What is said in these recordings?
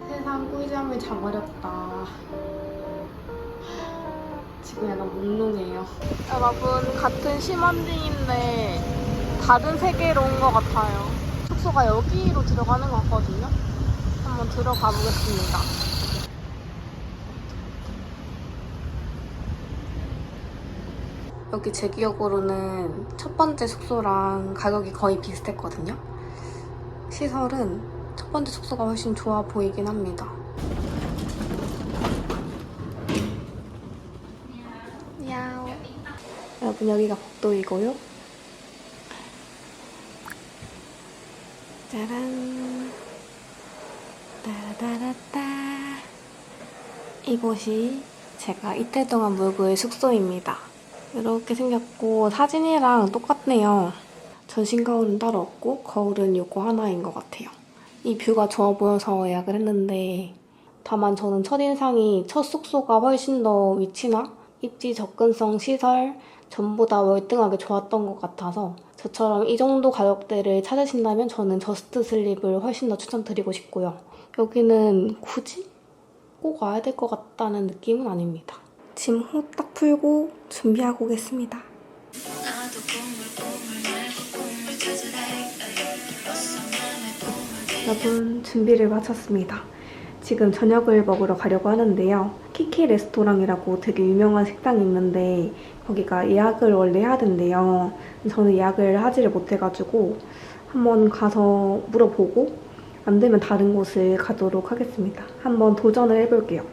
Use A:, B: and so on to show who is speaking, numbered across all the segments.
A: 세상 꿀잠을 자버렸다. 지금 약간 몽롱해요. 여러분, 같은 심원딩인데 다른 세계로 온 것 같아요. 숙소가 여기로 들어가는 것 같거든요. 한번 들어가 보겠습니다. 여기 제 기억으로는 첫 번째 숙소랑 가격이 거의 비슷했거든요. 시설은 첫 번째 숙소가 훨씬 좋아 보이긴 합니다. 야오. 여러분, 여기가 복도이고요. 짜란. 따라따라따. 이곳이 제가 이틀 동안 묵을 숙소입니다. 이렇게 생겼고 사진이랑 똑같네요. 전신 거울은 따로 없고 거울은 요거 하나인 것 같아요. 이 뷰가 좋아 보여서 예약을 했는데 다만 저는 첫인상이 첫 숙소가 훨씬 더 위치나 입지 접근성, 시설 전부 다 월등하게 좋았던 것 같아서 저처럼 이 정도 가격대를 찾으신다면 저는 저스트 슬립을 훨씬 더 추천드리고 싶고요. 여기는 굳이 꼭 와야 될 것 같다는 느낌은 아닙니다. 짐 후딱 풀고 준비하고 오겠습니다. 여러분, 준비를 마쳤습니다. 지금 저녁을 먹으러 가려고 하는데요. 키키 레스토랑이라고 되게 유명한 식당이 있는데 거기가 예약을 원래 해야 된대요. 저는 예약을 하지를 못해가지고 한번 가서 물어보고 안 되면 다른 곳을 가도록 하겠습니다. 한번 도전을 해볼게요.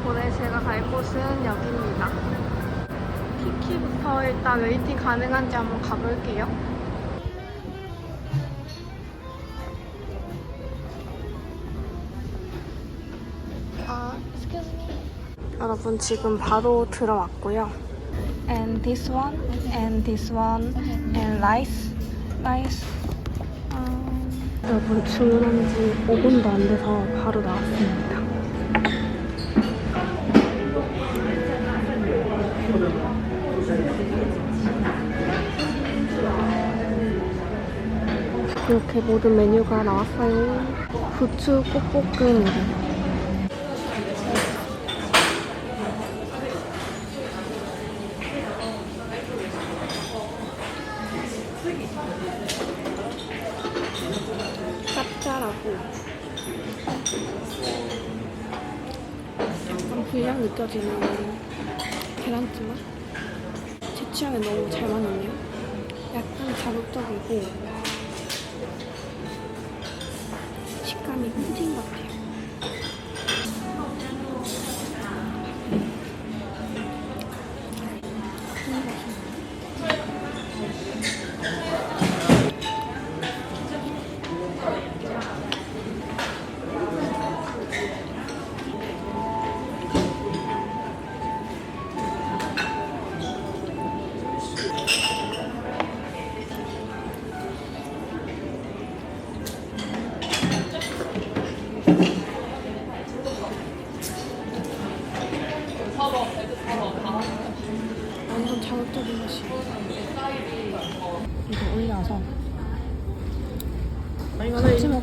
A: 오늘 제가 갈 곳은 여기입니다. 키키부터 일단 웨이팅 가능한지 한번 가볼게요. excuse me. 여러분, 지금 바로 들어왔고요. And this one, and this one, and rice. 여러분, 주문한 지 5분도 안 돼서 바로 나왔습니다. 이렇게 모든 메뉴가 나왔어요. 부추 꽃볶음이래요. 짭짤하고 약간 불량 느껴지는 계란찜 맛? 제 취향에 너무 잘 맞네요. 약간 자극적이고 식감이 푸딩 같아요.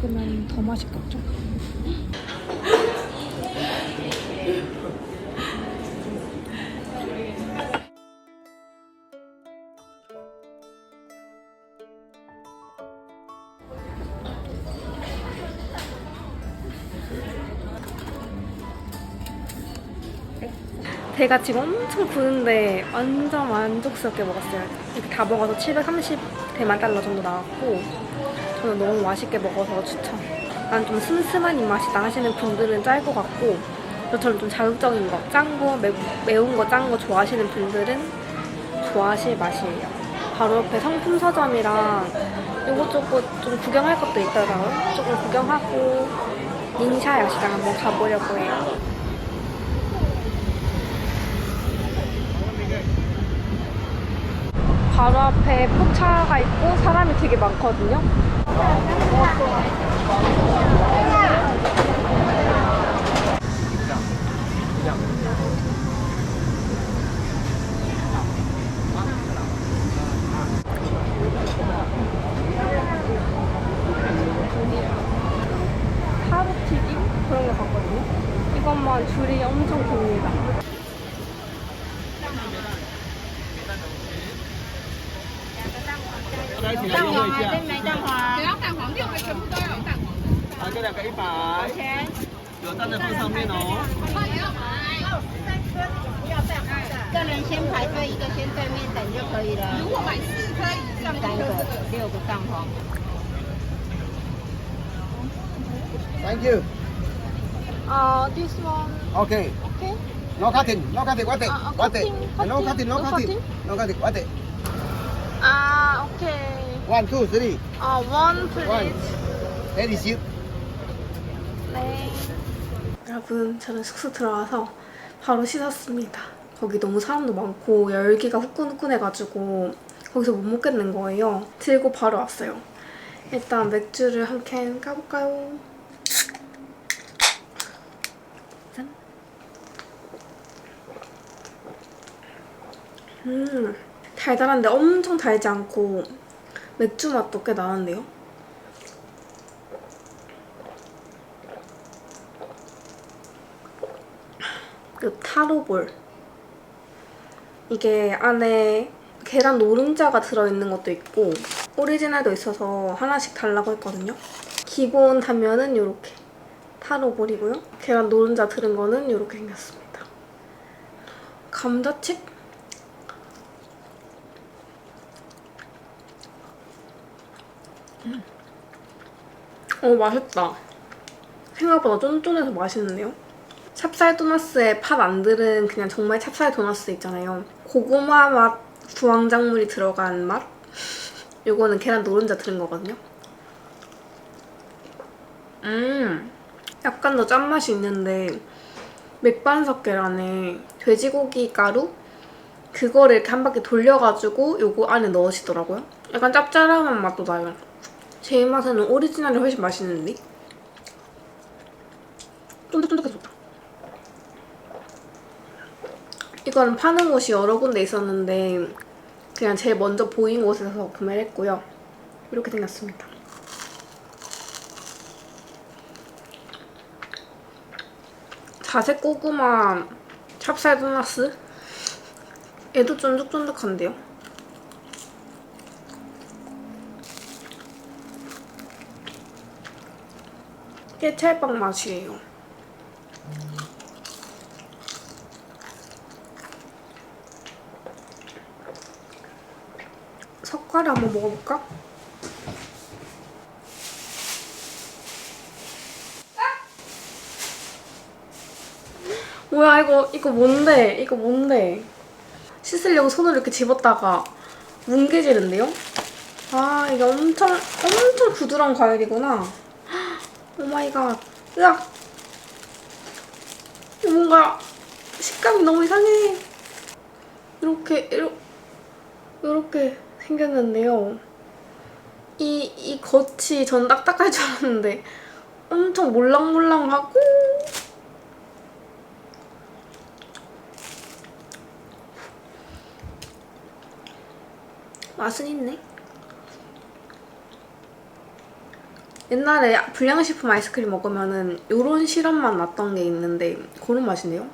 A: 먹으면 더 맛있겠죠? 배가 지금 엄청 부는데 완전 만족스럽게 먹었어요. 이렇게 다 먹어서 730대만 달러 정도 나왔고 저는 너무 맛있게 먹어서 추천. 난 좀 슴슴한 입맛이다 하시는 분들은 짤 것 같고 저처럼 좀 자극적인 거, 짠 거, 매운 거, 짠 거 좋아하시는 분들은 좋아하실 맛이에요. 바로 옆에 상품 서점이랑 이것저것 좀 구경할 것도 있더라고요. 조금 구경하고 닌샤야 시장 한번 가보려고 해요. 바로 앞에 포차가 있고 사람이 되게 많거든요. 타르튀김? 그런 거 같거든요. 이것만 줄이 엄청 깁니다.
B: 蛋黄啊，这没蛋黄。只要蛋黄，6个全部都要有蛋黄。啊，这2个100。钱。有蛋的放上面哦。个人先排队，一个先对面等就可以了。如果买4颗以上，3个6个蛋黄。Thank you.
A: This one.
B: Okay.
A: Okay.
B: No cutting. No cutting. What it? What it?
A: cutting,
B: No cutting. No
A: no
B: cutting.
A: cutting?
B: No cutting. What it?
A: Okay.
B: 1, 2, 3.
A: One please.
B: One. That is you.
A: 네. 여러분, 저는 숙소 들어와서 바로 씻었습니다. 거기 너무 사람도 많고 열기가 후끈후끈해가지고 거기서 못 먹겠는 거예요. 들고 바로 왔어요. 일단 맥주를 한 캔 까볼까요? 짠. 달달한데 엄청 달지 않고 맥주 맛도 꽤 나는데요? 이 타로볼. 이게 안에 계란 노른자가 들어있는 것도 있고 오리지널도 있어서 하나씩 달라고 했거든요. 기본 단면은 이렇게 타로볼이고요. 계란 노른자 들은 거는 이렇게 생겼습니다. 감자칩? 맛있다. 생각보다 쫀쫀해서 맛있는데요? 찹쌀 도너스에 팥 안 들은 그냥 정말 찹쌀 도너스 있잖아요. 고구마 맛, 부황작물이 들어간 맛? 요거는 계란 노른자 들은 거거든요. 약간 더 짠맛이 있는데 맥반석 계란에 돼지고기 가루? 그거를 이렇게 한 바퀴 돌려가지고 요거 안에 넣으시더라고요. 약간 짭짤한 맛도 나요. 제 입맛에는 오리지널이 훨씬 맛있는데? 쫀득쫀득해서 좋다. 이거는 파는 곳이 여러 군데 있었는데 그냥 제일 먼저 보인 곳에서 구매를 했고요. 이렇게 생겼습니다. 자색 고구마 찹쌀 도너스? 얘도 쫀득쫀득한데요? 깨찰빵 맛이에요. 석가래 한번 먹어볼까? 뭐야 이거 뭔데? 이거 뭔데? 씻으려고 손을 이렇게 집었다가 뭉개지는데요? 아 이게 엄청 부드러운 과일이구나. 오마이갓. 으악! 뭔가 식감이 너무 이상해. 이렇게 생겼는데요. 이 겉이 전 딱딱할 줄 알았는데 엄청 몰랑몰랑하고 맛은 있네. 옛날에 불량식품 아이스크림 먹으면은 요런 시럽만 났던 게 있는데 그런 맛이네요.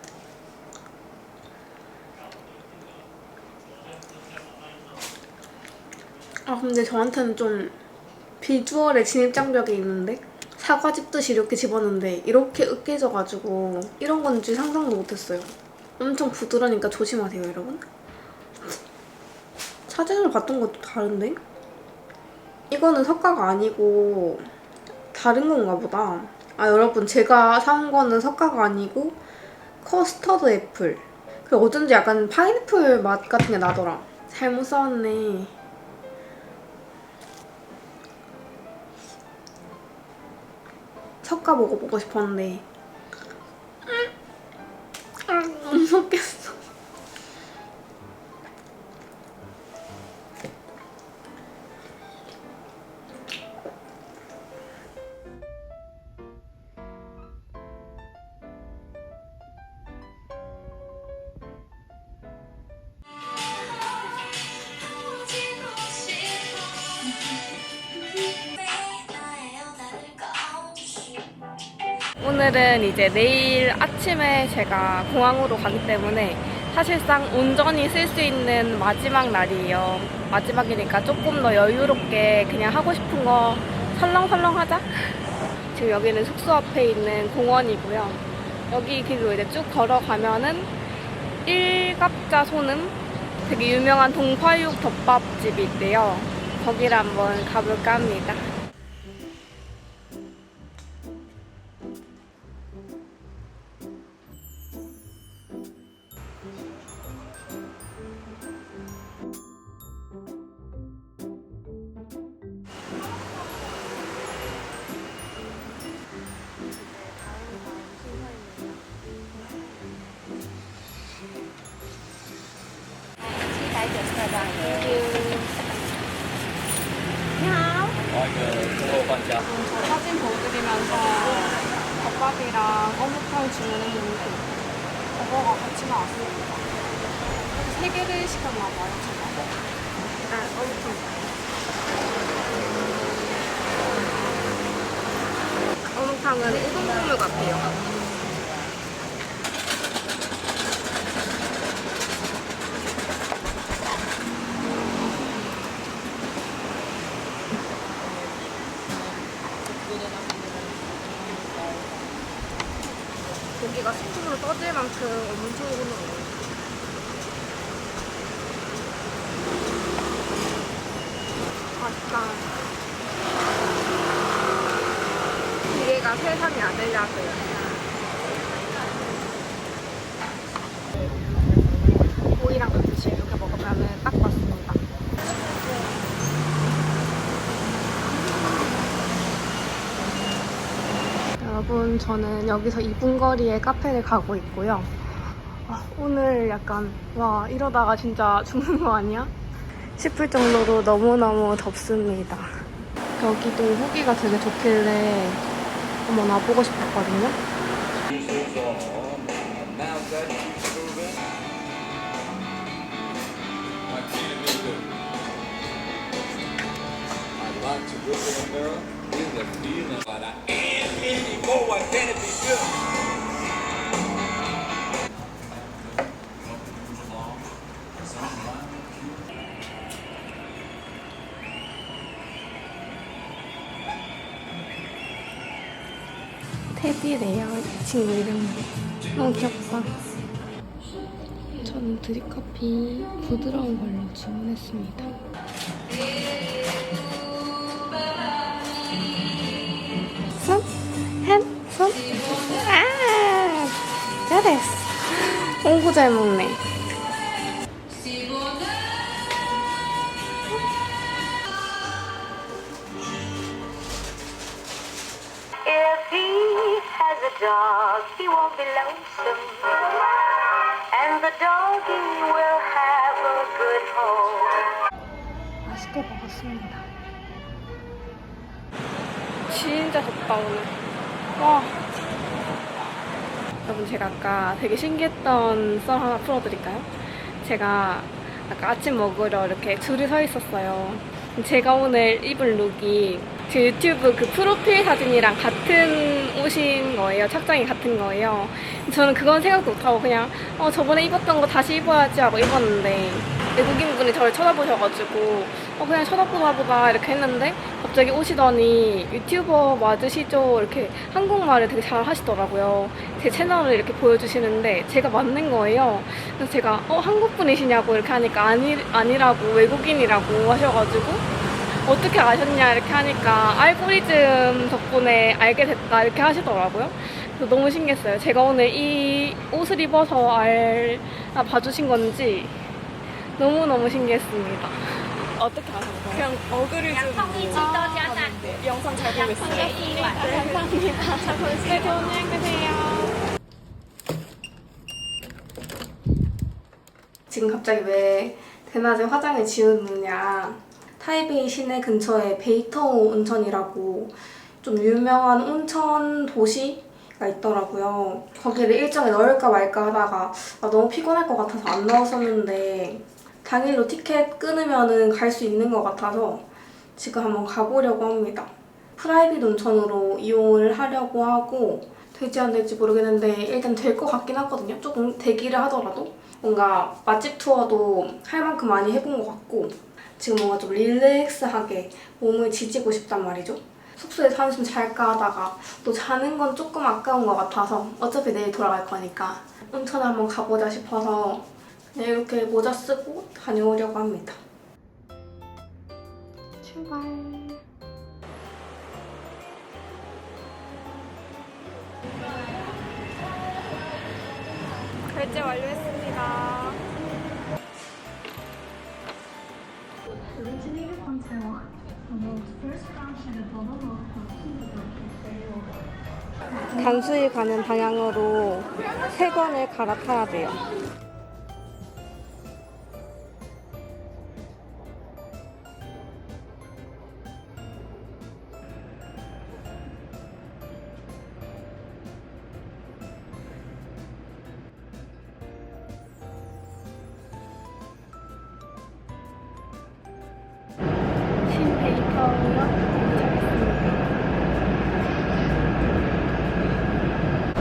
A: 아 근데 저한테는 좀 비주얼에 진입장벽이 있는데 사과 집듯이 이렇게 집었는데 이렇게 으깨져가지고 이런 건지 상상도 못했어요. 엄청 부드러우니까 조심하세요 여러분. 사진을 봤던 것도 다른데? 이거는 석가가 아니고 다른 건가 보다. 아 여러분 제가 사온 거는 석가가 아니고 커스터드 애플. 그리고 어쩐지 약간 파인애플 맛 같은 게 나더라. 잘못 사왔네. 석가 먹어보고 싶었는데 못 먹겠어. 오늘은 이제 내일 아침에 제가 공항으로 가기 때문에 사실상 온전히 쓸 수 있는 마지막 날이에요. 마지막이니까 조금 더 여유롭게 그냥 하고 싶은 거 설렁설렁 하자. 지금 여기는 숙소 앞에 있는 공원이고요. 여기 길로 이제 쭉 걸어가면은 일갑자 소는 되게 유명한 동파육 덮밥집이 있대요. 거기를 한번 가볼까 합니다. 사진 보여드리면서 덮밥이랑 어묵탕 주문했는데 저거가 같이 나왔습니다. 3개를 시켰나봐요, 제가. 일단 어묵탕. 어묵탕은 우동 국물 같아요. 고기가 스프로 떠질 만큼 엄청 흐르고 맛있다. 기계가 세상의 아들이라고요. 오이랑 같이 이렇게 먹으면 딱 맞습니다. 여러분 저는 여기서 2분 거리에 카페를 가고 있고요. 오늘 약간 와 이러다가 진짜 죽는 거 아니야? 싶을 정도로 너무너무 덥습니다. 여기도 후기가 되게 좋길래 한번 와보고 싶었거든요. 테디래요, 이 친구 이름은. 너무 귀엽다. 저는 드립커피 부드러운 걸로 주문했습니다. 손? 핸? 손? 아! 잘했어. 공부 잘 먹네.
C: If he has a dog, he won't be lonesome. And the doggy will have a good home.
A: 맛있게 먹었습니다. 진짜 덥다 오늘. 와. 여러분 제가 아까 되게 신기했던 썰 하나 풀어드릴까요? 제가 아까 아침 먹으러 이렇게 줄을 서 있었어요. 제가 오늘 입은 룩이 제 유튜브 그 프로필 사진이랑 같은 옷인 거예요. 착장이 같은 거예요. 저는 그건 생각도 못하고 그냥 저번에 입었던 거 다시 입어야지 하고 입었는데 외국인분이 저를 쳐다보셔가지고 그냥 쳐다보나 보다 이렇게 했는데 갑자기 오시더니 유튜버 맞으시죠? 이렇게 한국말을 되게 잘 하시더라고요. 제 채널을 이렇게 보여주시는데 제가 맞는 거예요. 그래서 제가 한국분이시냐고 이렇게 하니까 아니라고 외국인이라고 하셔가지고 어떻게 아셨냐 이렇게 하니까 알고리즘 덕분에 알게 됐다 이렇게 하시더라고요. 그래서 너무 신기했어요. 제가 오늘 이 옷을 입어서 봐주신 건지 너무너무 신기했습니다. 어떻게 아셨어요? 그냥 어그리즘 영상 잘 보겠어요. 네, 감사합니다. 네, 좋은 여행 되세요. 지금 갑자기 왜 대낮에 화장을 지우느냐. 타이베이 시내 근처에 베이터오 온천이라고 좀 유명한 온천 도시가 있더라고요. 거기를 일정에 넣을까 말까 하다가 너무 피곤할 것 같아서 안 넣었었는데 당일로 티켓 끊으면 갈 수 있는 것 같아서 지금 한번 가보려고 합니다. 프라이빗 온천으로 이용을 하려고 하고 될지 안 될지 모르겠는데 일단 될 것 같긴 하거든요. 조금 대기를 하더라도 뭔가 맛집 투어도 할 만큼 많이 해본 것 같고 지금 뭔가 좀 릴렉스하게 몸을 지지고 싶단 말이죠. 숙소에서 한숨 잘까 하다가 또 자는 건 조금 아까운 것 같아서 어차피 내일 돌아갈 거니까 온천에 한번 가보자 싶어서 그냥 이렇게 모자 쓰고 다녀오려고 합니다. 출발. 결제 완료했습니다. 간수이 가는 방향으로 3번을 갈아타야 돼요.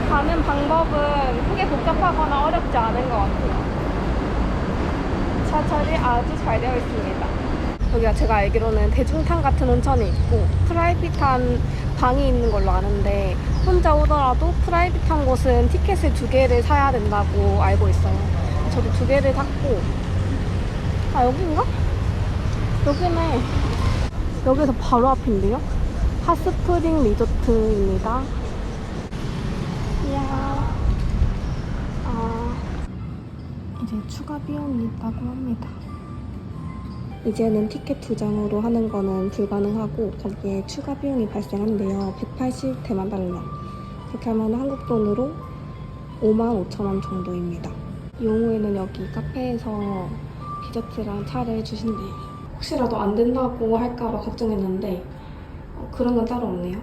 A: 가는 방법은 크게 복잡하거나 어렵지 않은 것 같아요. 지하철이 아주 잘 되어 있습니다. 여기가 제가 알기로는 대중탕 같은 온천이 있고 프라이빗한 방이 있는 걸로 아는데 혼자 오더라도 프라이빗한 곳은 티켓을 2개를 사야 된다고 알고 있어요. 저도 2개를 샀고 여기인가? 여기네. 여기서 바로 앞인데요. 핫스프링 리조트입니다. 이야. 이제 추가 비용이 있다고 합니다. 이제는 티켓 2장으로 하는 거는 불가능하고 거기에 추가 비용이 발생한대요. 180대만 달러. 그렇게 하면 한국 돈으로 55,000원 정도입니다. 용후에는 여기 카페에서 디저트랑 차를 주신대요. 혹시라도 안 된다고 할까봐 걱정했는데 그런 건 따로 없네요.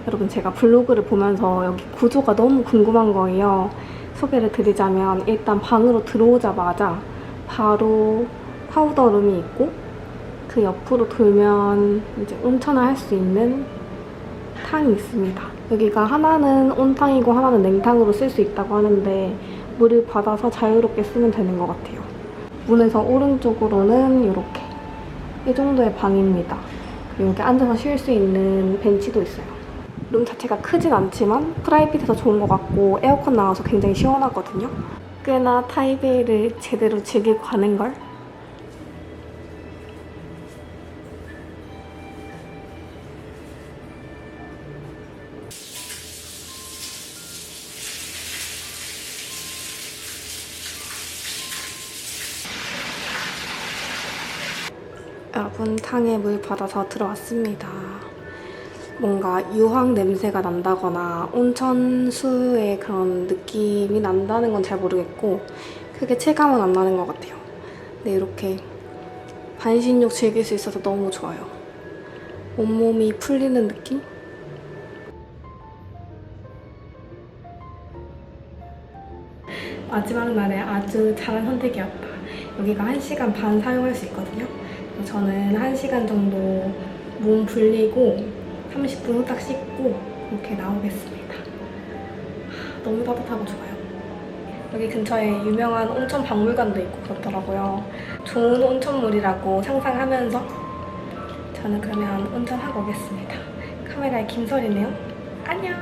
A: 여러분 제가 블로그를 보면서 여기 구조가 너무 궁금한 거예요. 소개를 드리자면 일단 방으로 들어오자마자 바로 파우더룸이 있고 그 옆으로 돌면 이제 온천을 할 수 있는 탕이 있습니다. 여기가 하나는 온탕이고 하나는 냉탕으로 쓸 수 있다고 하는데 물을 받아서 자유롭게 쓰면 되는 것 같아요. 문에서 오른쪽으로는 이렇게 이 정도의 방입니다. 그리고 여기 앉아서 쉴 수 있는 벤치도 있어요. 룸 자체가 크진 않지만 프라이빗해서 좋은 것 같고 에어컨 나와서 굉장히 시원하거든요. 꽤나 타이베이를 제대로 즐기고 가는걸? 여러분 탕에 물 받아서 들어왔습니다. 뭔가 유황 냄새가 난다거나 온천수의 그런 느낌이 난다는 건 잘 모르겠고 크게 체감은 안 나는 것 같아요. 근데 이렇게 반신욕 즐길 수 있어서 너무 좋아요. 온몸이 풀리는 느낌? 마지막 날에 아주 잘한 선택이었다. 여기가 1시간 반 사용할 수 있거든요. 그래서 저는 1시간 정도 몸 불리고 30분 후딱 씻고 이렇게 나오겠습니다. 너무 따뜻하고 좋아요. 여기 근처에 유명한 온천 박물관도 있고 그렇더라고요. 좋은 온천물이라고 상상하면서 저는 그러면 온천하고 오겠습니다. 카메라에 김설이네요. 안녕!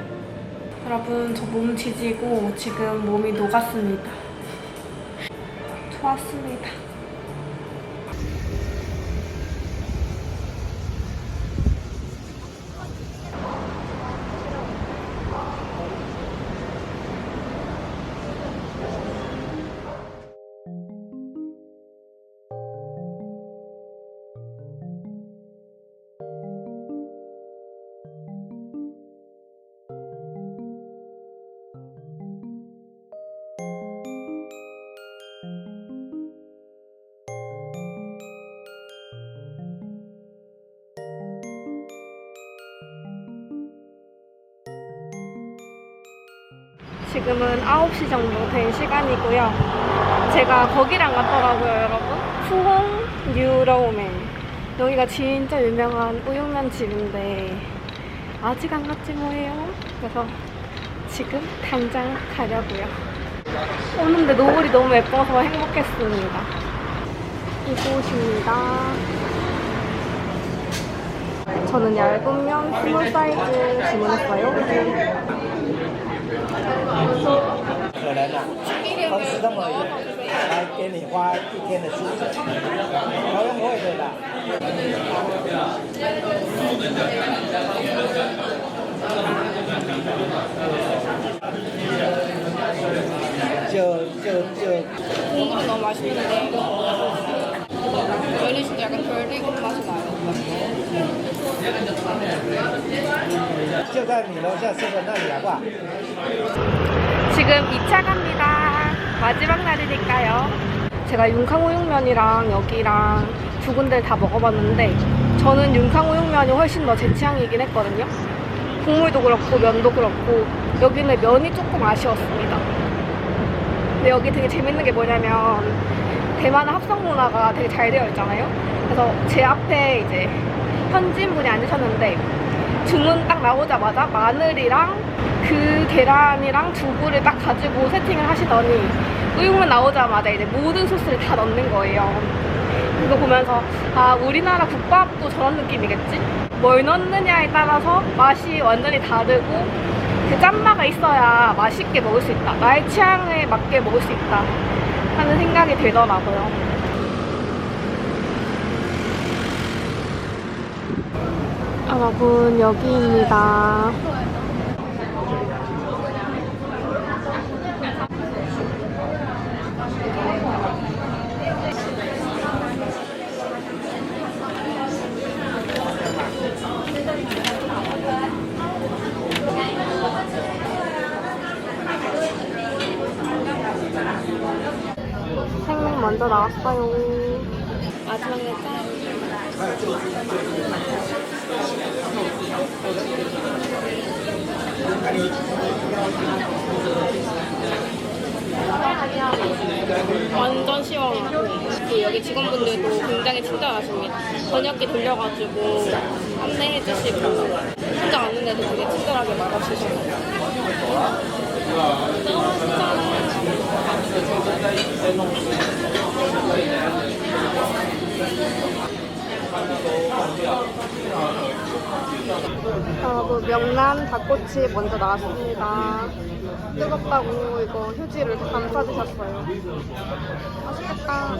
A: 여러분, 저 몸 지지고 지금 몸이 녹았습니다. 좋았습니다. 지금은 9시 정도 된 시간이고요. 제가 거기랑 갔더라고요, 여러분. 푸홍 뉴로우맨. 여기가 진짜 유명한 우육면 집인데 아직 안 갔지 뭐예요. 그래서 지금 당장 가려고요. 오는데 노을이 너무 예뻐서 행복했습니다. 이곳입니다. 저는 얇은 면 스몰 사이즈 주문했어요.
D: 可能啊，同时这么来给你花一天的时间，不用会的啦。
E: 국물이 너무 맛있는데 면이 진짜 약간 덜 익은 맛이 나요.
D: 就在你楼下吃的那里好不好？
A: 지금 2차 갑니다. 마지막 날이니까요. 제가 윤캉우육면이랑 여기랑 두 군데를 다 먹어봤는데 저는 윤캉우육면이 훨씬 더 제 취향이긴 했거든요. 국물도 그렇고 면도 그렇고 여기는 면이 조금 아쉬웠습니다. 근데 여기 되게 재밌는 게 뭐냐면 대만의 합성 문화가 되게 잘 되어 있잖아요. 그래서 제 앞에 이제 현지인분이 앉으셨는데 주문 딱 나오자마자 마늘이랑 그 계란이랑 두부를 딱 가지고 세팅을 하시더니 우육면 나오자마자 이제 모든 소스를 다 넣는 거예요. 그거 보면서 아, 우리나라 국밥도 저런 느낌이겠지? 뭘 넣느냐에 따라서 맛이 완전히 다르고 그 짠맛가 있어야 맛있게 먹을 수 있다. 나의 취향에 맞게 먹을 수 있다 하는 생각이 들더라고요. 여러분, 여기입니다. 생맥 먼저 나왔어요. 마지막에 짠. 완전 시원하고 그 여기 직원분들도 굉장히 친절하십니다. 저녁에 돌려가지고 안내해주시고 혼자 왔는데도 되게 친절하게 말아주셔서 너무 맛있잖아요. 여러분, 명란 닭꼬치 먼저 나왔습니다. 뜨겁다고 이거 휴지를 이렇게 감싸주셨어요. 맛있겠다.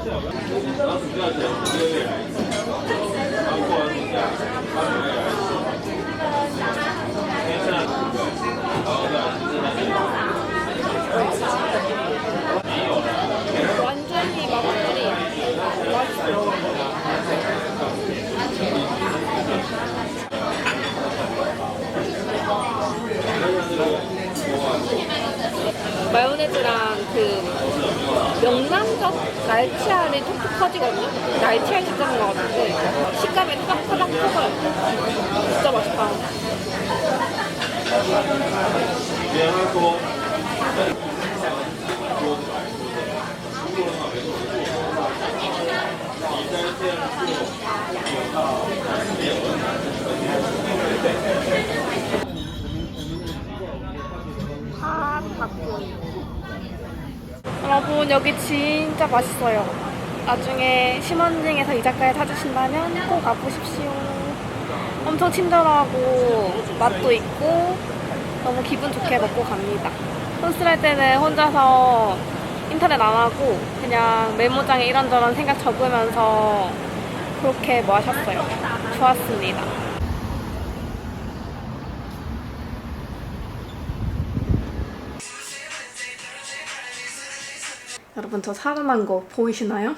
A: 완전히 맛있지. 맛있어. 마요네즈랑 그 명란젓 날치알이 톡톡 터지거든요. 날치알 진짜 먹은 것 같은데 식감이 토닥토닥 터져요. 진짜 맛있다. 여러분 여기 진짜 맛있어요. 나중에 심원딩에서 이자카야 찾으신다면 꼭 와보십시오. 엄청 친절하고 맛도 있고 너무 기분 좋게 먹고 갑니다. 혼술할 때는 혼자서 인터넷 안 하고 그냥 메모장에 이런저런 생각 적으면서 그렇게 마셨어요. 좋았습니다. 여러분 저 살아난 거 보이시나요?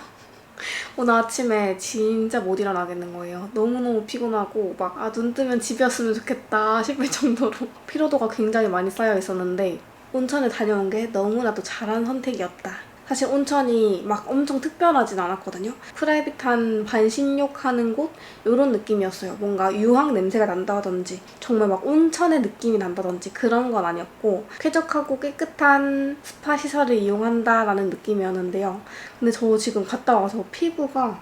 A: 오늘 아침에 진짜 못 일어나겠는 거예요. 너무너무 피곤하고 막 눈 뜨면 집이었으면 좋겠다 싶을 정도로 피로도가 굉장히 많이 쌓여 있었는데 온천에 다녀온 게 너무나도 잘한 선택이었다. 사실 온천이 막 엄청 특별하진 않았거든요. 프라이빗한 반신욕하는 곳? 이런 느낌이었어요. 뭔가 유황 냄새가 난다든지 정말 막 온천의 느낌이 난다든지 그런 건 아니었고 쾌적하고 깨끗한 스파 시설을 이용한다라는 느낌이었는데요. 근데 저 지금 갔다 와서 피부가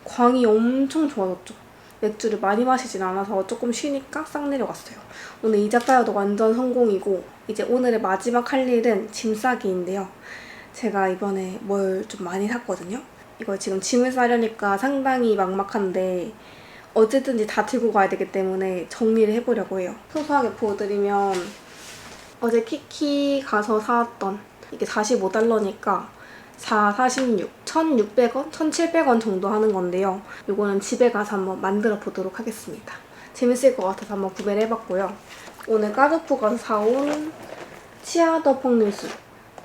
A: 광이 엄청 좋아졌죠. 맥주를 많이 마시진 않아서 조금 쉬니까 싹 내려갔어요. 오늘 이자카야도 완전 성공이고 이제 오늘의 마지막 할 일은 짐 싸기인데요. 제가 이번에 뭘 좀 많이 샀거든요. 이걸 지금 짐을 싸려니까 상당히 막막한데 어쨌든지 다 들고 가야 되기 때문에 정리를 해보려고 해요. 소소하게 보여드리면 어제 키키 가서 사왔던 이게 45달러니까 46, 1,600원? 1,700원 정도 하는 건데요. 이거는 집에 가서 한번 만들어 보도록 하겠습니다. 재밌을 것 같아서 한번 구매를 해봤고요. 오늘 까르푸 가서 사온 치아더 퐁리수.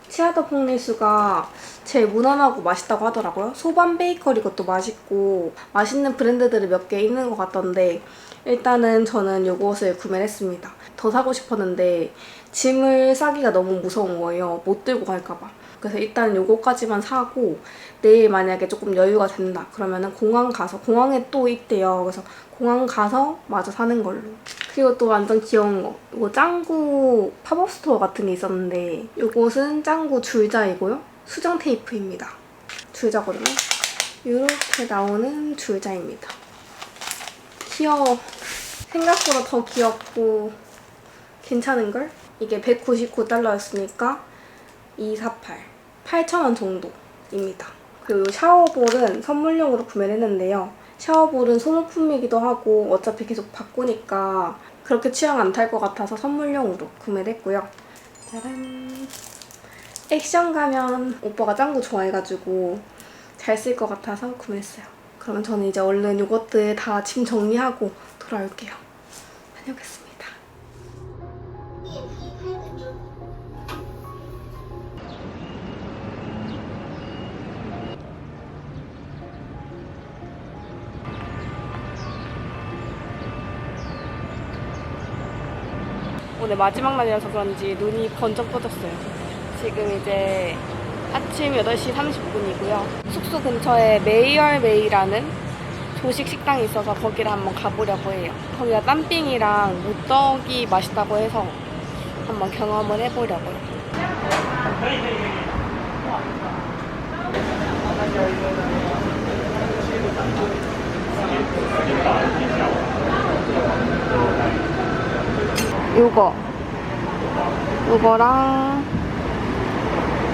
A: 치아더 퐁리수가 제일 무난하고 맛있다고 하더라고요. 소반 베이커리 것도 맛있고 맛있는 브랜드들이 몇 개 있는 것 같던데 일단은 저는 이것을 구매를 했습니다. 더 사고 싶었는데 짐을 싸기가 너무 무서운 거예요. 못 들고 갈까봐. 그래서 일단 이거까지만 사고 내일 만약에 조금 여유가 된다 그러면은 공항 가서, 공항에 또 있대요. 그래서 공항 가서 마저 사는 걸로. 그리고 또 완전 귀여운 거, 이거 짱구 팝업 스토어 같은 게 있었는데 이것은 짱구 줄자이고요. 수정 테이프입니다. 줄자거든요. 이렇게 나오는 줄자입니다. 귀여워. 생각보다 더 귀엽고 괜찮은걸? 이게 199달러였으니까 248, 8,000원 정도입니다. 그리고 이 샤워볼은 선물용으로 구매를 했는데요. 샤워볼은 소모품이기도 하고 어차피 계속 바꾸니까 그렇게 취향 안 탈 것 같아서 선물용으로 구매를 했고요. 짜란! 액션 가면 오빠가 짱구 좋아해가지고 잘 쓸 것 같아서 구매했어요. 그러면 저는 이제 얼른 이것들 다 짐 정리하고 돌아올게요. 다녀오겠습니다. 오늘 마지막 날이라서 그런지 눈이 번쩍 떠졌어요. 지금 이제 아침 8시 30분이고요. 숙소 근처에 메이얼메이라는 조식 식당이 있어서 거기를 한번 가보려고 해요. 거기가 땀빙이랑 무떡이 맛있다고 해서 한번 경험을 해보려고요. 요거랑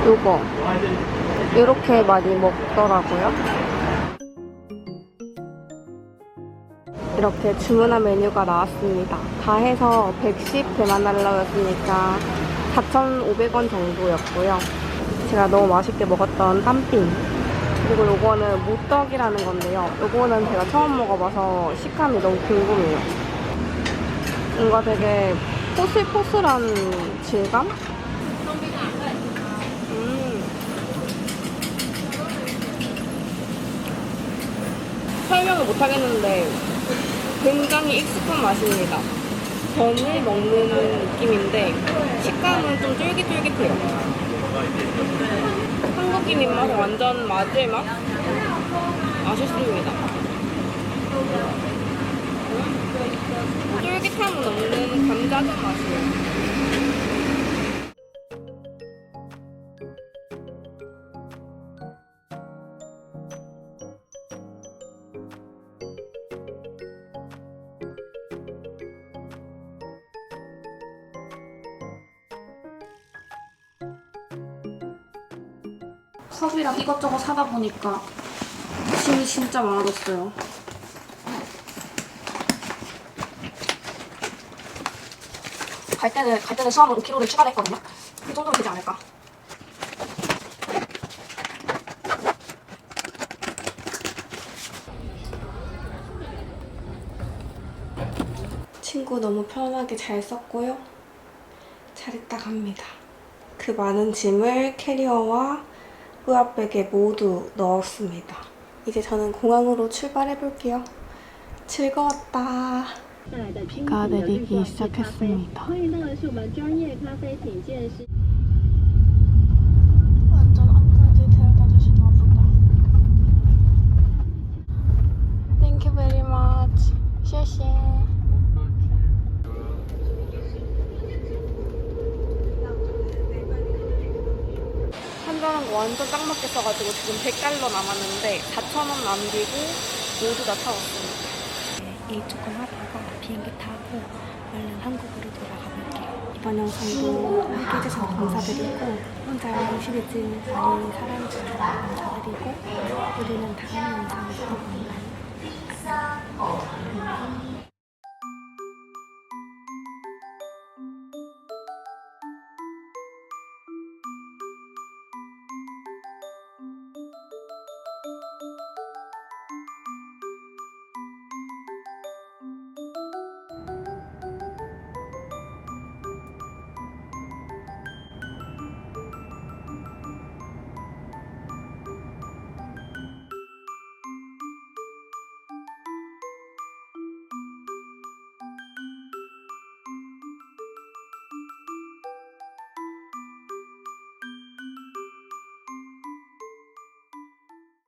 A: 요거 이렇게 많이 먹더라고요. 이렇게 주문한 메뉴가 나왔습니다. 다 해서 110대만 달러였으니까 4,500원 정도였고요. 제가 너무 맛있게 먹었던 땀빙, 그리고 요거는 무떡이라는 건데요. 요거는 제가 처음 먹어봐서 식감이 너무 궁금해요. 뭔가 되게 포슬포슬한 질감? 설명을 못하겠는데 굉장히 익숙한 맛입니다. 전을 먹는 느낌인데 식감은 좀 쫄깃쫄깃해요. 한국인 입맛에 완전 맞을 맛? 맛있습니다. 쫄깃함은 없는 감자전 맛이에요. 컵이랑 이것저것 사다 보니까 짐이 진짜 많아졌어요. 갈 때는 수화물 5kg를 추가를 했거든요. 그 정도면 되지 않을까. 친구 너무 편하게 잘 썼고요. 잘 있다 갑니다. 그 많은 짐을 캐리어와 후압백에 모두 넣었습니다. 이제 저는 공항으로 출발해볼게요. 즐거웠다. 비가 내리기 시작했습니다. 완전 앞까지 데려다 주시나 보다. Thank you very much. 谢谢. 환전한 거 완전 딱 맞게 써가지고 지금 100달러 남았는데 4,000원 남기고 모두 다 타왔습니다. 일조금 하다가 비행기 타고 얼른 한국으로 돌아가 볼게요. 이번 영상도 함께 해주셔서 감사드리고 혼자 시리즈 많이 사랑해주셔서 감사드리고 우리는 다음 영상에서 만나요.